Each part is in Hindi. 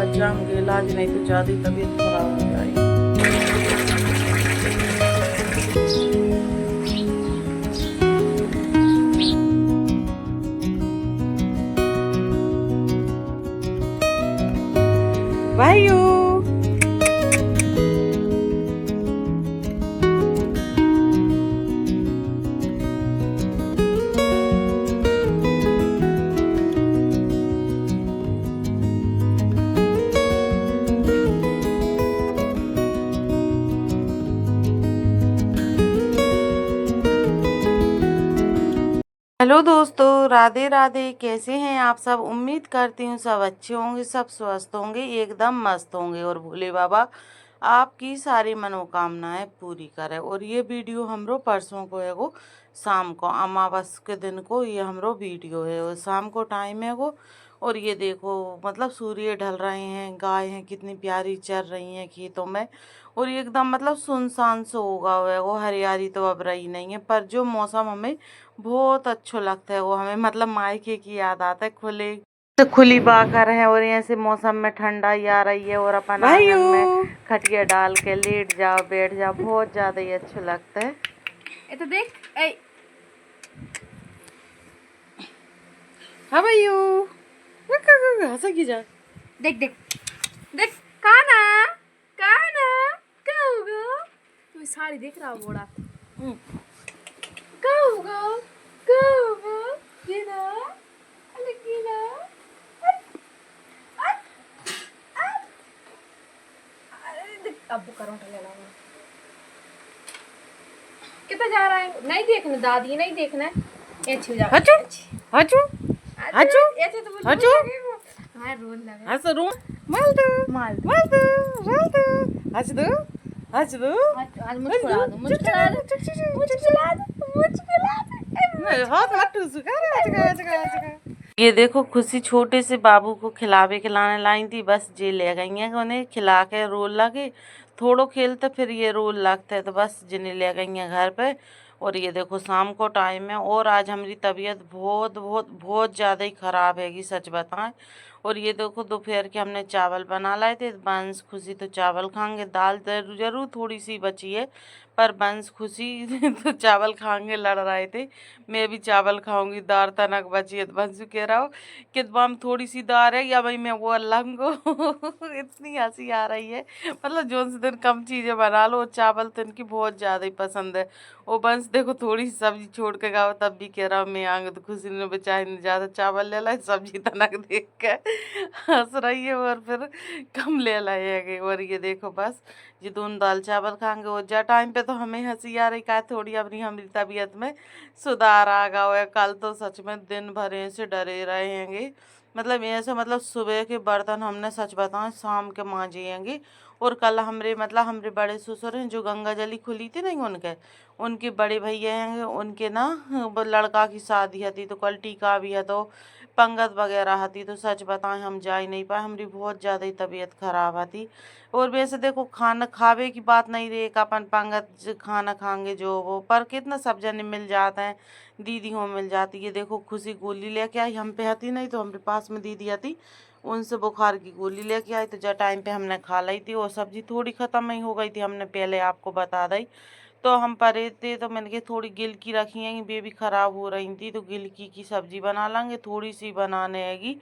आज जाऊंगे इलाज, नहीं तो ज़्यादा ही तबीयत खराब हो जाएगी। वायु हेलो दोस्तों, राधे राधे। कैसे हैं आप सब? उम्मीद करती हूँ सब अच्छे होंगे, सब स्वस्थ होंगे, एकदम मस्त होंगे और भोले बाबा आपकी सारी मनोकामनाएं पूरी करे। और ये वीडियो हमरो परसों को है वो शाम को अमावस के दिन को ये हमरो वीडियो है और शाम को टाइम है वो। और ये देखो मतलब सूर्य ढल रहे हैं, गाय हैं कितनी प्यारी चर रही हैं खेतों में। और ये एकदम मतलब सुनसान सा होगा हुआ है वो, हरियाली तो अब रही नहीं है, पर जो मौसम हमें बहुत अच्छा लगता है वो हमें मतलब मायके की याद आता है। खुले तो खुली बाकर है और ऐसे मौसम में ठंडाई आ रही है और अपन आंगन में खटिया डाल के लेट जाओ बैठ जाओ, बहुत ज्यादा ही अच्छा लगता है। ये तो देख ए हाउ आर यू? हंसा की जा। देख देख देख काना काना क्या होगा? तू साड़ी देख रहा होगा क्या होगा क्या होगा गिना अरे गिना अब करो कितना जा रहा है? नहीं देखना दादी, नहीं देखना है। ये छू जा हचू हचू हचू ऐसे तो हचू हां रोन लगा हंस रू माल दो माल माल दो माल दो हंस दो हंस दो। आज मुझको दो मुझको दो हाथ मत टूसू ये देखो खुशी छोटे से बाबू को खिलावे खिलाने लाई थी, बस जे ले गई हैं उन्हें खिला के रोल लगे थोड़ो खेलते फिर ये रोल लगते है तो बस जिन्हें ले गई हैं घर पे। और ये देखो शाम को टाइम है और आज हमारी तबीयत बहुत बहुत बहुत ज़्यादा ही ख़राब हैगी, सच बताएं। और ये देखो दोपहर के हमने चावल बना लाए थे, बंस खुशी तो चावल खाएंगे, दाल जरूर थोड़ी सी बची है पर बंस खुशी तो चावल खाएंगे लड़ रहे थे। मैं भी चावल खाऊंगी, दार तनक बची है तो बंसू कह रहा हो कि हम थोड़ी सी दार है या भाई मैं वो लंगो इतनी हंसी आ रही है। मतलब जो से दिन कम चीज़ें बना लो, चावल तो इनकी बहुत ज़्यादा ही पसंद है। वो बंस देखो थोड़ी सी सब्जी छोड़ के गाओ तब भी कह रहा हूँ मैं आऊँगा, तो खुशी ने बेचारी ने ज़्यादा चावल ले ला, सब्जी तनक देख के हंस रही है और फिर कम ले लाएगी। और ये देखो बस ये दोनों दाल चावल खाएंगे और जा टाइम पे तो हमें हंसी आ रही का थोड़ी अपनी हमारी तबीयत में सुधार आ गया हुआ है। कल तो सच में दिन भर ऐसे डरे रहेंगे, मतलब ऐसे मतलब सुबह के बर्तन हमने सच बताएं शाम के मांजेंगे। और कल हमरे मतलब हमरे बड़े ससुर हैं जो गंगा जली खुली थी नहीं उनके उनके बड़े भैया हैं उनके ना वो लड़का की शादी हती तो कल टीका भी है तो पंगत वगैरह हती तो सच बताएं हम जा ही नहीं पाए, हमारी बहुत ज़्यादा ही तबीयत खराब हती। और वैसे देखो खाना खावे की बात नहीं रही कि अपन पंगत खाना खाएंगे जो वो, पर कितना सब जने मिल जाते हैं, दीदी हो मिल जाती है। देखो खुशी गोली लेके आई, हम पे आती नहीं तो हमारे पास में दीदी आती उनसे बुखार की गोली लेके आई तो जो टाइम पे हमने खा ली थी। और सब्जी थोड़ी ख़त्म ही हो गई थी, हमने पहले आपको बता दी। तो हम परे थे तो मैंने कहा थोड़ी गिलकी रखी है बेबी ख़राब हो रही थी तो गिलकी की सब्जी बना लेंगे, थोड़ी सी बनाने हैगी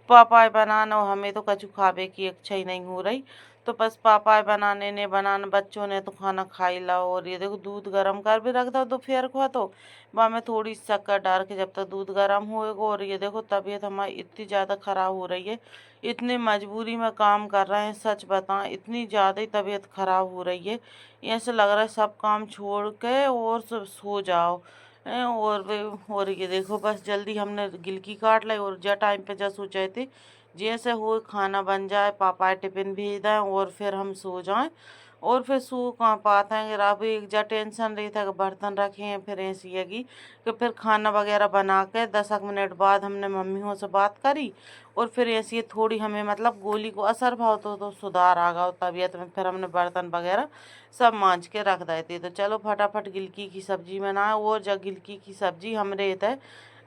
पापाय बनाना, और हमें तो कछु खावे की इच्छा ही नहीं हो रही। तो बस पापाय बनाने ने बनाना बच्चों ने तो खाना खा ही ला। और ये देखो दूध गर्म कर भी रख दो दोपहर को तो वहाँ में थोड़ी शक्कर डाल के जब तक दूध गर्म होएगा। और ये देखो तबीयत हमारी इतनी ज़्यादा ख़राब हो रही है, इतनी मजबूरी में काम कर रहे हैं, सच बताएं इतनी ज़्यादा ही तबीयत ख़राब हो रही है। ऐसे लग रहा है सब काम छोड़ के और सब सो जाओ। और ये देखो बस जल्दी हमने गिलकी काट ली और जा टाइम पे जा सोचे थे जैसे हो खाना बन जाए पापा टिफिन भेज दें और फिर हम सो जाएं। और फिर सो कहाँ पाते हैं कि अब एक जा टेंशन रही था कि बर्तन रखे हैं, फिर ऐसी हैगी कि फिर खाना वगैरह बना के 10 मिनट बाद हमने मम्मियों से बात करी। और फिर ऐसी थोड़ी हमें मतलब गोली को असर भाव तो सुधार आ गया तबीयत में, फिर हमने बर्तन वगैरह सब मांज के रख देते तो चलो फटाफट गिलकी की सब्जी बनाए। और जब गिलकी की सब्जी हमरे थे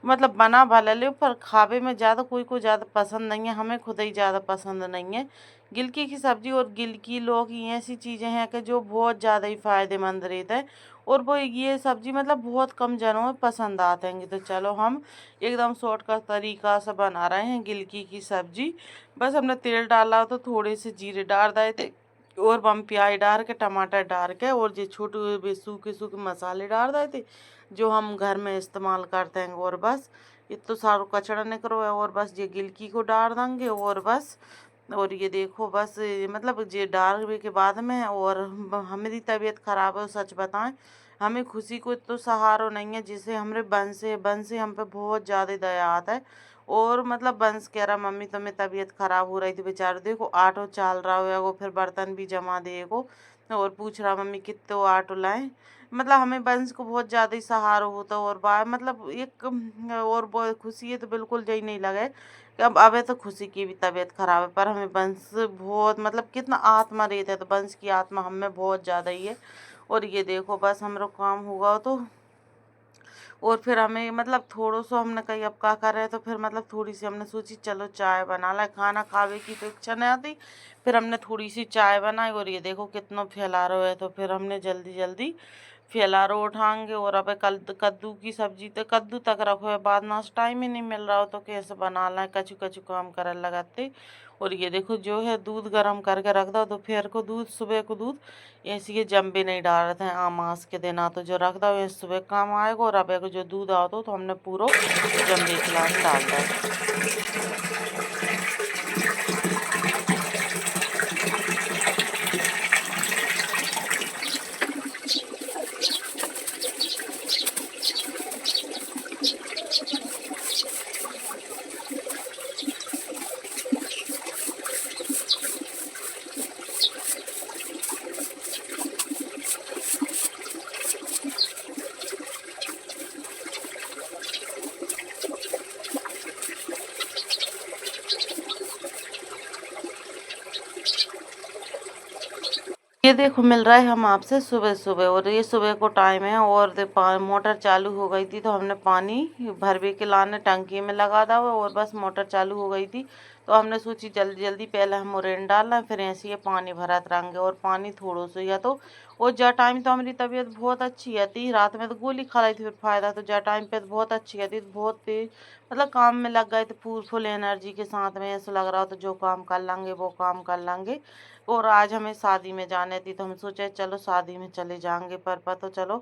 मतलब बना भले ले पर खावे में ज़्यादा कोई को ज़्यादा पसंद नहीं है, हमें खुद ही ज़्यादा पसंद नहीं है। गिलकी की सब्ज़ी और गिलकी लौकी ऐसी चीज़ें हैं कि जो बहुत ज़्यादा ही फ़ायदेमंद रहता है, और वो ये सब्ज़ी मतलब बहुत कम जनों में पसंद आते हैं। तो चलो हम एकदम शॉर्टकट तरीका से बना रहे हैं गिलकी की सब्ज़ी। बस हमने तेल डाला तो थोड़े से जीरे डाल दिए थे, और हम प्याज डाल के टमाटर डाल के और जो छोटे सूखे सूखे मसाले डाल दिए थे जो हम घर में इस्तेमाल करते हैं, और बस इतना सारो कचड़ा निकलो है, और बस ये गिलकी को डाल देंगे और बस। और ये देखो बस मतलब ये डालने के बाद में, और हमारी तबीयत ख़राब है सच बताएं, हमें खुशी को इतना सहारा नहीं है जिसे हमारे बंस से हम पे बहुत ज़्यादा दया आता है। और मतलब बंस कह रहा मम्मी तुम्हें तबीयत ख़राब हो रही थी बेचारे, देखो ऑटो चल रहा है वो, फिर बर्तन भी जमा देगो, और पूछ रहा मम्मी कितने ऑटो लाएं। मतलब हमें बंस को बहुत ज़्यादा ही सहारा होता है, और बाय मतलब एक और बहुत खुशी है तो बिल्कुल यही नहीं लगे कि अब है तो खुशी की भी तबीयत खराब है, पर हमें बंस बहुत मतलब कितना आत्मा रहता है, तो बंस की आत्मा हमें बहुत ज़्यादा ही है। और ये देखो बस हमारा काम होगा तो, और फिर हमें मतलब थोड़ा सा हमने कही अब क्या कर रहे हैं, तो फिर मतलब थोड़ी सी हमने सोची चलो चाय बना ला, खाना खावे की तो इच्छा नहीं आती, फिर हमने थोड़ी सी चाय बनाई। और ये देखो कितना फैला रहा है, तो फिर हमने जल्दी जल्दी फैलारो उठाएंगे। और अब कल कद्दू की सब्जी तो कद्दू तक रखो है, बाद नाश टाइम ही नहीं मिल रहा हो तो कैसे बना लें, कचू कचू काम कर लगाते। और ये देखो जो है दूध गर्म करके रख दो, दोपहर को दूध सुबह को दूध, ऐसे ये जम भी नहीं डाल रहे थे आमास के दिन, तो जो रख दो ये सुबह काम आएगा, और अब जो दूध आओ तो हमने पूरा जम भी खिलाने डाल दिया। ये देखो मिल रहा है हम आपसे सुबह सुबह, और ये सुबह को टाइम है, और मोटर चालू हो गई थी तो हमने पानी भर के लाने टंकी में लगा था, और बस मोटर चालू हो गई थी तो हमने सोची जल्दी जल्दी पहले हम मुरैन डालना, फिर ऐसे ही पानी भरत रहेंगे, और पानी थोड़ो से या तो। और जा टाइम तो हमारी तबीयत बहुत अच्छी आती, रात में तो गोली खा रही थी फिर फायदा, तो जा टाइम पे तो बहुत अच्छी आती, तो बहुत तेज मतलब काम में लग गए थे फुल फुल एनर्जी के साथ में, ऐसा लग रहा था जो काम कर लेंगे वो काम कर लेंगे। और आज हमें शादी में जाने थी तो हम सोचे चलो शादी में चले जाएंगे, पर पता चलो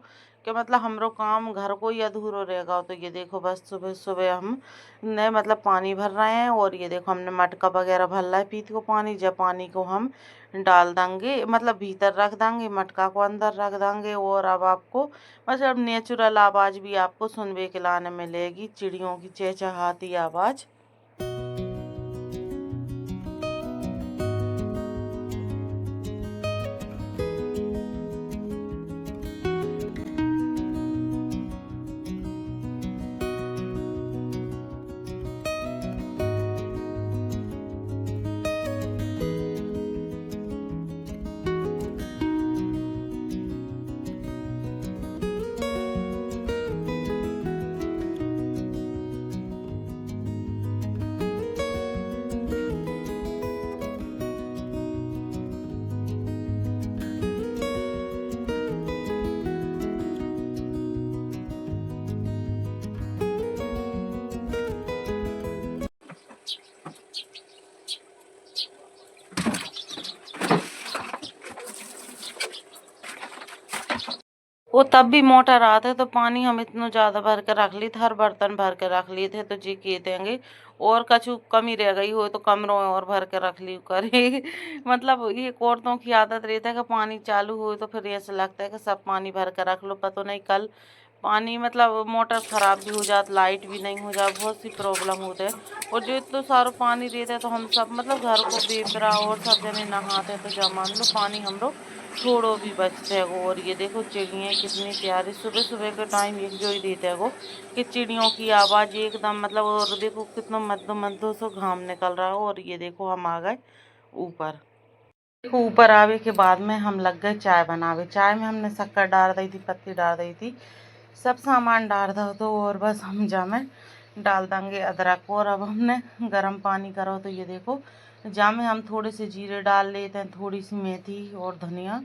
कि मतलब हमरो काम घर को ही अधूरो रहेगा। तो ये देखो बस सुबह सुबह हम ने मतलब पानी भर रहे हैं, और ये देखो हमने मटका वगैरह भर रहा है पीत को पानी, जब पानी को हम डाल देंगे मतलब भीतर रख देंगे, मटका को अंदर रख देंगे। और अब आपको मतलब नेचुरल आवाज़ भी आपको सुनने के लाने मिलेगी, चिड़ियों की चहचहाती आवाज़। वो तब भी मोटर आते तो पानी हम इतना ज़्यादा भर के रख लिए थे, हर बर्तन भर के रख लिए थे, तो जी किए देंगे। और कछु कमी रह गई हो तो कमरों में और भर के रख ली करे मतलब ये औरतों की आदत रहता है कि पानी चालू हो तो फिर ऐसा लगता है कि सब पानी भर के रख लो, पता नहीं कल पानी मतलब मोटर ख़राब भी हो जाती, लाइट भी नहीं हो जाए, बहुत सी प्रॉब्लम होते हैं। और जो इतना सारा पानी रहता है तो हम सब मतलब घर को बेपरा और सब जने नहाते हैं, तो जब मान लो पानी हम लोग थोड़ो भी बचते है वो। और ये देखो चिड़िया कितनी प्यारी सुबह सुबह के टाइम एक जो ही देते है वो, कि चिड़ियों की आवाज़ एकदम मतलब। और देखो कितना मध्य मध्य से घाम निकल रहा है। और ये देखो हम आ गए ऊपर। देखो ऊपर आवे के बाद में हम लग गए चाय बनावे। चाय में हमने शक्कर डाल दी थी, पत्ती डाल दी थी, सब सामान डाल दो तो। और बस हम जामे डाल देंगे अदरक। और अब हमने गर्म पानी करो तो ये देखो जामे हम थोड़े से जीरे डाल लेते हैं, थोड़ी सी मेथी और धनिया,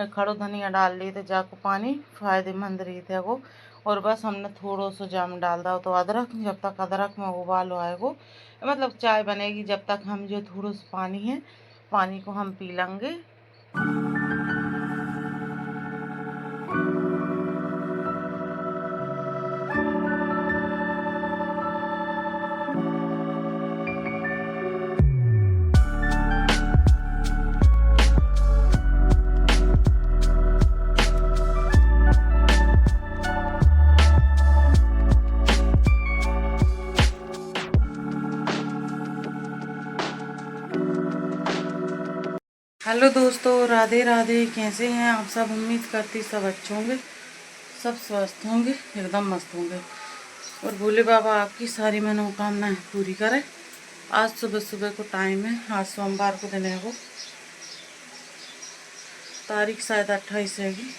खड़ो धनिया डाल लेते, जाको पानी फायदेमंद रहते वो। और बस हमने थोड़ो सो जाम डाल दो तो अदरक, जब तक अदरक में उबाल आएगो मतलब चाय बनेगी, जब तक हम जो थोड़ा सा पानी है पानी को हम पी लेंगे। हेलो दोस्तों, राधे राधे। कैसे हैं आप सब? उम्मीद करती सब अच्छे होंगे, सब स्वस्थ होंगे, एकदम मस्त होंगे और भोले बाबा आपकी सारी मनोकामनाएं पूरी करे। आज सुबह सुबह को टाइम है, आज सोमवार को दिन है, वो तारीख शायद 28 हैगी।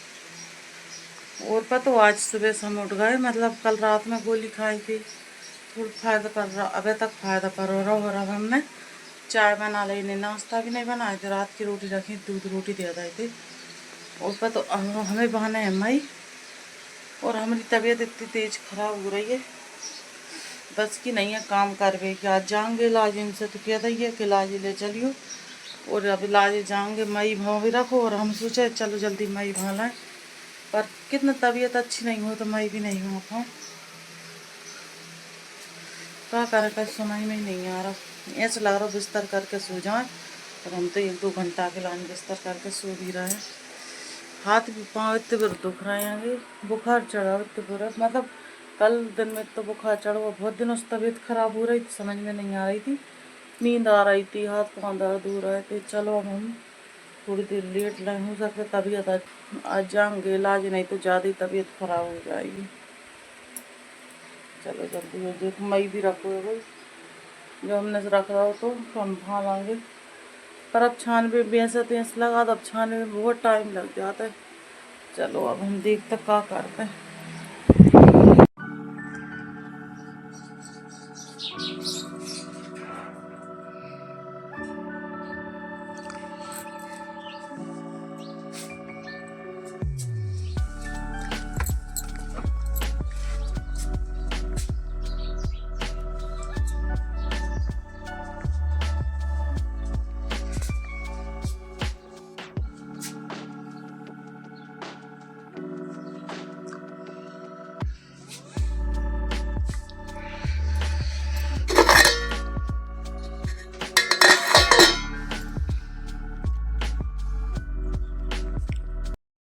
और पता आज सुबह से हम उठ गए, मतलब कल रात में गोली खाई थी, थोड़ा फायदा कर रहा, अभी तक फायदा कर रहा। और अब हमने चाय बना लेने, नाश्ता भी नहीं बनाए थे, रात की रोटी रखी, दूध रोटी दे रहे थे। और पता तो हमें बहाना है मई, और हमारी तबीयत इतनी तेज खराब हो रही है, बस की नहीं है काम करवे कि आज जाएंगे इलाज। इनसे तो कहता ही है कि इलाज ले चलियो, और अब इलाज जाएंगे मई भाव भी रखो। और हम सोचे चलो जल्दी मई भाव लाएँ, पर कितना तबीयत अच्छी नहीं हो तो मई भी नहीं हो पाऊँ, क्या करे, कल सुनाई में ही नहीं आ रहा। ऐसा लग रहा बिस्तर करके सो जाए, और हम तो 1-2 घंटा के लाइन बिस्तर करके सो भी रहे हैं। हाथ भी पाँव इतने बुरे दुख रहे हैं, आगे बुखार चढ़ा इतने बुरा, मतलब कल दिन में तो बुखार चढ़ा हुआ, बहुत दिनों से तबीयत खराब हो रही थी, समझ में नहीं आ रही थी, नींद आ रही थी, हाथ पाँव दर्द हो रहे थे। चलो अब हम थोड़ी देर लेट लें, हो सकता तबीयत आज जाएंगे इलाज, नहीं तो ज़्यादा ही तबीयत खराब हो जाएगी। चलो जल्दी हो, देखो मई भी रखो है भाई, जो हमने रख रहा हो तो हम भा लाएंगे। पर अब छानबे भैंसा तैंस लगा तो अब छानने में बहुत टाइम लग जाता है। चलो अब हम देखते क्या करते हैं।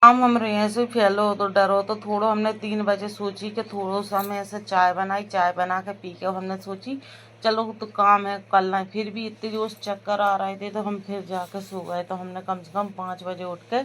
काम हमरे ऐसे फैलो तो डरो तो थोड़ा हमने 3 बजे सोची कि थोड़ा सा मैं ऐसे चाय बनाई, चाय बना के पी के हमने सोची चलो तो काम है कल ना, फिर भी इतने जोर चक्कर आ रहे थे तो हम फिर जाके सो गए। तो हमने कम से कम 5 बजे उठ के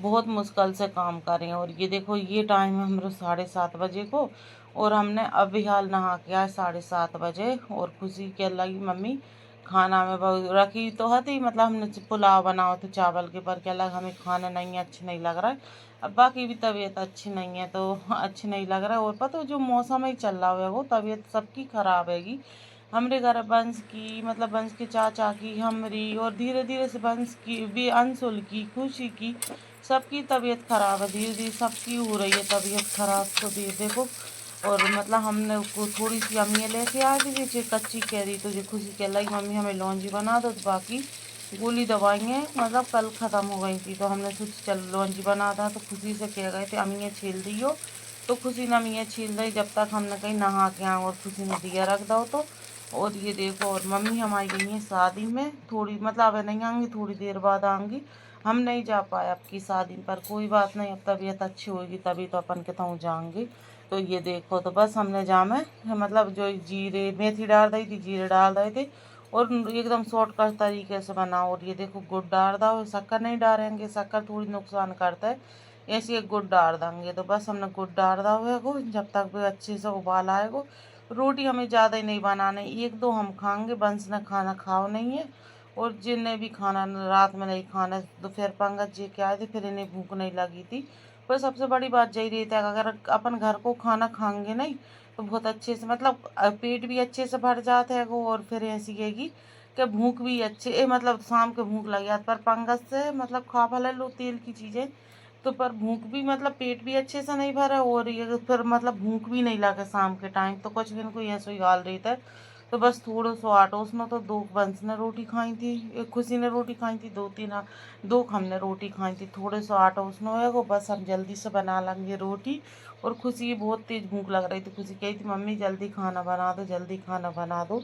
बहुत मुश्किल से काम करें। और ये देखो ये टाइम है हमारे 7:30 बजे को, और हमने अभी हाल नहा के आए 7:30 बजे। और खुशी के लगी मम्मी खाना में रखी तो हती, मतलब हमने पुलाव बनाओ तो चावल के, पर क्या लगा हमें खाना नहीं है, अच्छी नहीं लग रहा है। अब बाकी भी तबीयत अच्छी नहीं है तो अच्छी नहीं लग रहा है। और पता जो मौसम ही चल रहा है वो तबीयत सबकी खराब हैगी, हमारे घर वंश की, मतलब वंश के चाचा की, हमारी, और धीरे धीरे से वंश की भी, अंशुल की, खुशी की, सबकी तबीयत खराब है, धीरे धीरे सबकी हो रही है तबीयत खराब। तो देखो, और मतलब हमने उसको थोड़ी सी अम्मी लेके आ गई थी कच्ची कैरी, तो जो खुशी कह लगी मम्मी हमें लौंजी बना दो, तो बाकी गोली दवाइयाँ मतलब कल ख़त्म हो गई थी। तो हमने सोची चल लौंजी बना था, तो खुशी से कह गए थे अम्मी छील दियो, तो खुशी ने अम्मी छील दी, जब तक हमने कहीं नहा के आए, और खुशी ने दिया रख दो तो। और ये देखो, और मम्मी हमारी गई हैं शादी में, थोड़ी मतलब अब नहीं आएंगी, थोड़ी देर बाद आएंगी, हम नहीं जा पाए आपकी शादी पर, कोई बात नहीं, अब तबीयत अच्छी होगी तभी तो अपन के तो जाएंगे। तो ये देखो, तो बस हमने जामे मतलब जो जीरे मेथी डाल दी थी, जीरे डाल रहे थे, और एकदम शॉर्टकट तरीके से बनाओ। और ये देखो गुड़ डाल दो, शक्कर नहीं डालेंगे, शक्कर थोड़ी नुकसान करता है, ऐसे एक गुड़ डाल देंगे। तो बस हमने गुड़ डाल दा हुआ को, जब तक भी अच्छे से उबाल आएगा। रोटी हमें ज़्यादा ही नहीं बनाने, 1-2 हम खाएंगे, बंस ने खाना खाओ नहीं है, और जिन्हें भी खाना रात में नहीं खाना, दोपहर पंगत जी के आए थे, फिर इन्हें भूख नहीं लगी थी। पर सबसे बड़ी बात यही रहती है, अगर अपन घर को खाना खाएंगे नहीं तो बहुत अच्छे से मतलब पेट भी अच्छे से भर जाता है वो, और फिर ऐसी कहेगी कि भूख भी मतलब शाम के भूख लग जाती, पर पंगस से मतलब खा भले लो तेल की चीज़ें, तो पर भूख भी मतलब पेट भी अच्छे से नहीं भरा, और ये फिर मतलब भूख भी नहीं लगे शाम के टाइम, तो कुछ दिन को ऐसा ही हाल रहता है। तो बस थोड़ो सो आटो उसमें तो दो बंस ने रोटी खाई थी, एक खुशी ने रोटी खाई थी, दो हमने रोटी खाई थी, थोड़े सो आटा उसमें है वो, बस हम जल्दी से बना लेंगे रोटी। और खुशी की बहुत तेज़ भूख लग रही थी, खुशी कही थी मम्मी जल्दी खाना बना दो, जल्दी खाना बना दो।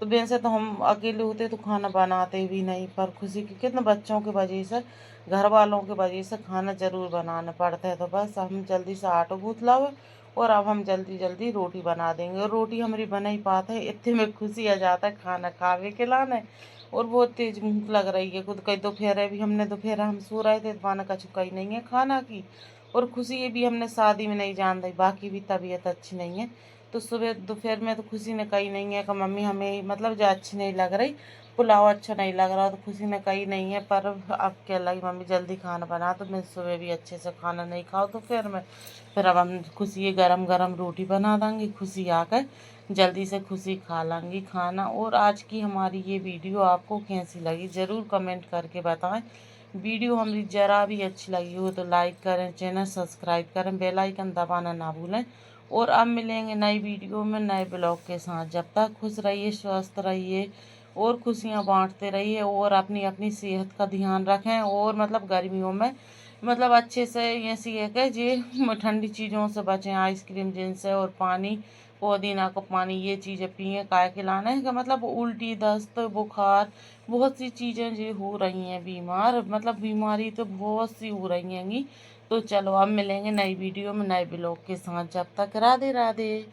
तो वैसे तो हम अकेले होते तो खाना बनाते भी नहीं, पर खुशी के कितने बच्चों की वजह से, घर वालों की वजह से खाना ज़रूर बनाना पड़ता है। तो बस हम जल्दी से आटो गूँथ लाओ, और अब हम जल्दी जल्दी रोटी बना देंगे, और रोटी हमारी बन ही पाते है, इतने में खुशी आ जाता है खाना खावे के लाने। और बहुत तेज़ भूख लग रही है, खुद कहीं दोपहर भी हमने दोपहर हम सो रहे थे, तो माना कछु कही नहीं है खाना की। और खुशी ये भी हमने शादी में नहीं जान दी, बाकी भी तबीयत अच्छी नहीं है। तो सुबह दोपहर में तो खुशी ने कही नहीं है कि मम्मी हमें मतलब जो अच्छी नहीं लग रही, पुलाव अच्छा नहीं लग रहा, तो खुशी ने कही नहीं है। पर अब क्या लगी मम्मी जल्दी खाना बना, तो मैं सुबह भी अच्छे से खाना नहीं खाओ दोपहर में। फिर अब हम खुशी ये गरम गरम रोटी बना देंगे, खुशी आकर जल्दी से खुशी खा लेंगी खाना। और आज की हमारी ये वीडियो आपको कैसी लगी ज़रूर कमेंट करके बताएं। वीडियो हमारी ज़रा भी अच्छी लगी हो तो लाइक करें, चैनल सब्सक्राइब करें, बेल आइकन दबाना ना भूलें। और अब मिलेंगे नई वीडियो में नए ब्लॉग के साथ। जब तक खुश रहिए, स्वस्थ रहिए, और खुशियाँ बांटते रहिए, और अपनी अपनी सेहत का ध्यान रखें। और मतलब गर्मियों में मतलब अच्छे से ऐसी है कि जे ठंडी चीज़ों से बचें, आइसक्रीम जिनसे, और पानी, पुदीना का पानी, ये चीज़ें पिएँ। काय खिलाना है कि मतलब उल्टी दस्त बुखार बहुत सी चीज़ें जो हो रही हैं बीमार, मतलब बीमारी तो बहुत सी हो रही हैंगी। तो चलो अब मिलेंगे नई वीडियो में नए ब्लॉग के साथ, जब तक राधे राधे।